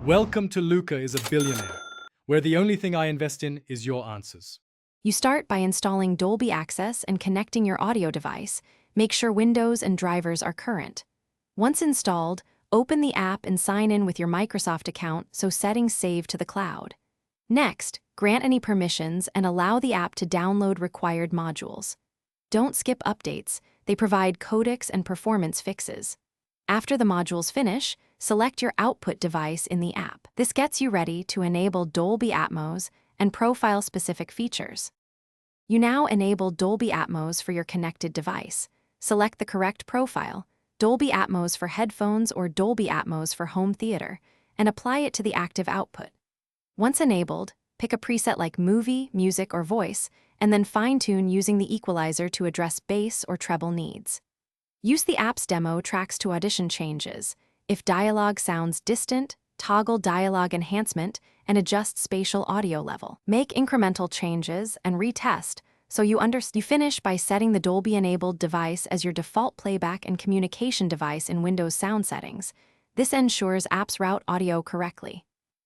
Welcome to Luca is a Billionaire, where the only thing I invest in is your answers. You start by installing Dolby Access and connecting your audio device. Make sure Windows and drivers are current. Once installed, open the app and sign in with your Microsoft account so settings save to the cloud. Next, grant any permissions and allow the app to download required modules. Don't skip updates. They provide codecs and performance fixes. After the modules finish, select your output device in the app. This gets you ready to enable Dolby Atmos and profile-specific features. You now enable Dolby Atmos for your connected device. Select the correct profile, Dolby Atmos for headphones or Dolby Atmos for home theater, and apply it to the active output. Once enabled, pick a preset like movie, music, or voice, and then fine-tune using the equalizer to address bass or treble needs. Use the app's demo tracks to audition changes. If dialogue sounds distant, toggle dialogue enhancement and adjust spatial audio level. Make incremental changes and retest so you finish by setting the Dolby-enabled device as your default playback and communication device in Windows sound settings. This ensures apps route audio correctly.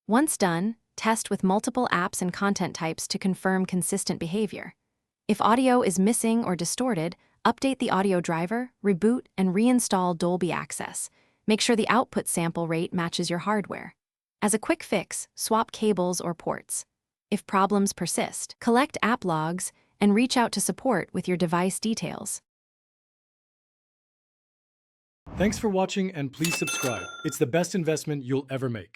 Once done, test with multiple apps and content types to confirm consistent behavior. If audio is missing or distorted, update the audio driver, reboot, and reinstall Dolby Access. Make sure the output sample rate matches your hardware. As a quick fix, swap cables or ports. If problems persist, collect app logs and reach out to support with your device details. Thanks for watching and please subscribe. It's the best investment you'll ever make.